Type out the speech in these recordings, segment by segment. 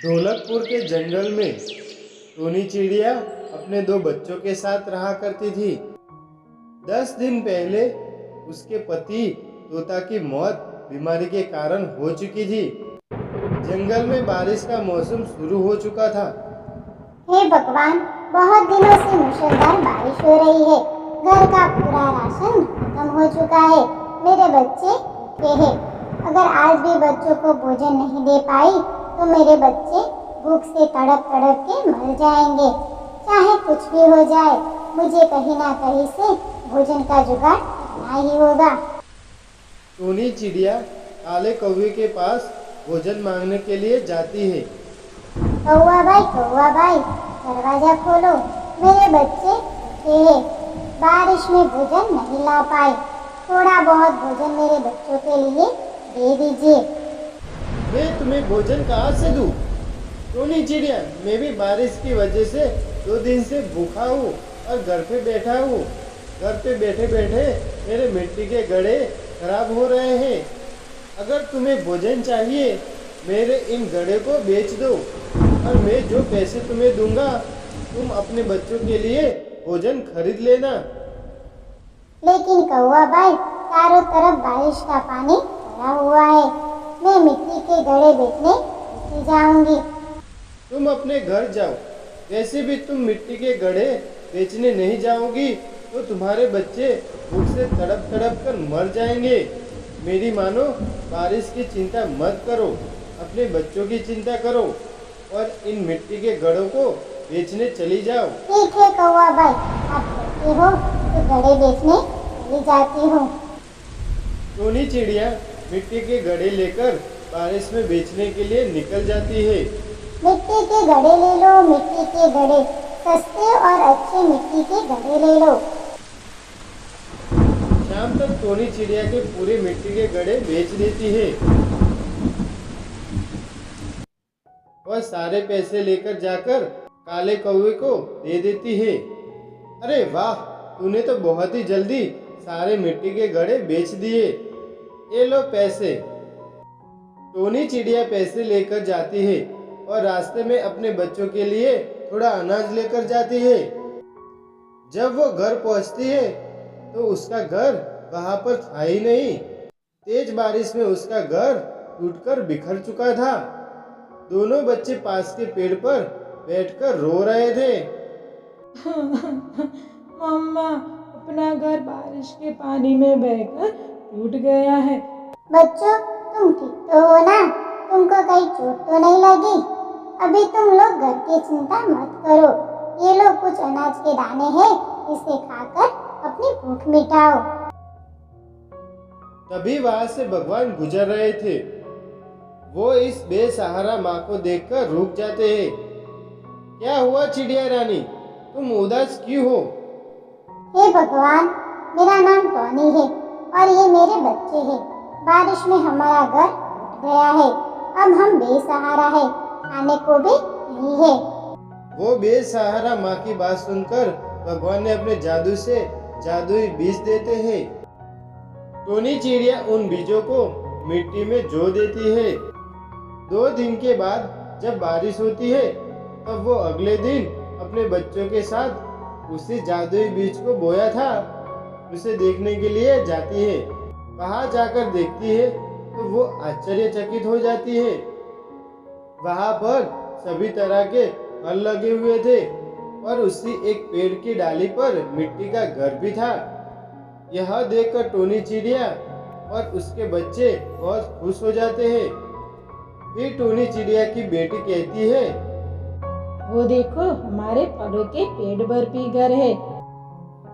ढोलकपुर के जंगल में टोनी चिड़िया अपने दो बच्चों के साथ रहा करती थी। 10 दिन पहले उसके पति तोता की मौत बीमारी के कारण हो चुकी थी। जंगल में बारिश का मौसम शुरू हो चुका था। हे भगवान, बहुत दिनों से मूसलाधार बारिश हो रही है। घर का पूरा राशन खत्म हो चुका है। मेरे बच्चे भूखे हैं। अगर आज भी बच्चों को भोजन नहीं दे पाई तो मेरे बच्चे भूख से तड़प तड़प के मर जाएंगे। चाहे कुछ भी हो जाए, मुझे कहीं ना कहीं से भोजन का जुगाड़ करना ही होगा। टोनी चिड़िया काले कौवे के पास भोजन मांगने के लिए जाती है। कौवा भाई, दरवाजा खोलो। मेरे बच्चे भूखे हैं। बारिश में भोजन नहीं ला पाए। थोड़ा बहुत भोजन मेरे बच्चों के लिए दे दीजिए। मैं तुम्हें भोजन कहाँ से दूँ? टोनी चिड़िया, मैं भी बारिश की वजह से 2 दिन से भूखा हूँ और घर पे बैठा हूँ। घर पे बैठे बैठे मेरे मिट्टी के घड़े खराब हो रहे हैं। अगर तुम्हें भोजन चाहिए, मेरे इन घड़े को बेच दो और मैं जो पैसे तुम्हें दूंगा, तुम अपने बच्चों के लिए भोजन खरीद लेना। लेकिन कौवा भाई, चारों तरफ बारिश का पानी भरा हुआ है। मैं मिट्टी के घड़े बेचने कैसे जाऊंगी? तुम अपने घर जाओ। वैसे भी तुम मिट्टी के घड़े बेचने नहीं जाओगी तो तुम्हारे बच्चे भूख से तड़प तड़प कर मर जाएंगे। मेरी मानो, बारिश की चिंता मत करो, अपने बच्चों की चिंता करो और इन मिट्टी के घड़ों को बेचने चली जाओ। ठीक है कौवा भाई, आप कहते हो तो घड़े बेचने चली जाती हूँ। टोनी चिड़िया मिट्टी के घड़े लेकर बारिश में बेचने के लिए निकल जाती है। मिट्टी के घड़े ले लो, मिट्टी के घड़े, सस्ते और अच्छे मिट्टी के घड़े ले लो। शाम तक टोनी चिड़िया के पूरे मिट्टी के घड़े बेच देती है और सारे पैसे लेकर जाकर काले कौवे को दे देती है। अरे वाह, तूने तो बहुत ही जल्दी सारे मिट्टी के घड़े बेच दिए। ये लो पैसे। टोनी चिड़िया पैसे लेकर जाती है और रास्ते में अपने बच्चों के लिए थोड़ा अनाज लेकर जाती है। जब वो घर पहुंचती है तो उसका घर वहां पर था ही नहीं। तेज बारिश में उसका घर टूटकर बिखर चुका था। दोनों बच्चे पास के पेड़ पर बैठकर रो रहे थे। मम्मा, अपना घर बारिश के पानी में बहकर टूट गया है। बच्चों, तुम ठीक तो हो ना? तुमको कहीं चोट तो नहीं लगी? अभी तुम लोग घर की चिंता मत करो। ये लो कुछ अनाज के दाने हैं, इसे खाकर अपनी भूख मिटाओ। तभी वहां से भगवान गुजर रहे थे। वो इस बेसहारा माँ को देखकर रुक जाते हैं। क्या हुआ चिड़िया रानी, तुम उदास क्यों हो? हे भगवान, मेरा नाम टॉनी है और ये मेरे बच्चे हैं। बारिश में हमारा घर टूट गया है। अब हम बेसहारा है, खाने को भी नहीं है। वो बेसहारा माँ की बात सुनकर भगवान ने अपने जादू से जादुई बीज देते हैं। टोनी चिड़िया उन बीजों को मिट्टी में जो देती है। 2 दिन के बाद जब बारिश होती है तब वो अगले दिन अपने बच्चों के साथ उसी जादुई बीज को बोया था उसे देखने के लिए जाती है। वहां जाकर देखती है तो वो आश्चर्यचकित हो जाती है। वहां पर सभी तरह के फल लगे हुए थे और उसी एक पेड़ की डाली पर मिट्टी का घर भी था। यह देखकर टोनी चिड़िया और उसके बच्चे बहुत खुश हो जाते हैं। फिर टोनी चिड़िया की बेटी कहती है, वो देखो, हमारे फलों के पेड़ पर भी घर है।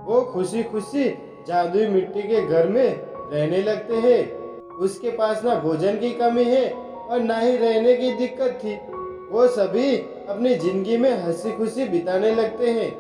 वो खुशी खुशी जादुई मिट्टी के घर में रहने लगते हैं। उसके पास ना भोजन की कमी है और ना ही रहने की दिक्कत थी। वो सभी अपनी जिंदगी में हंसी खुशी बिताने लगते हैं।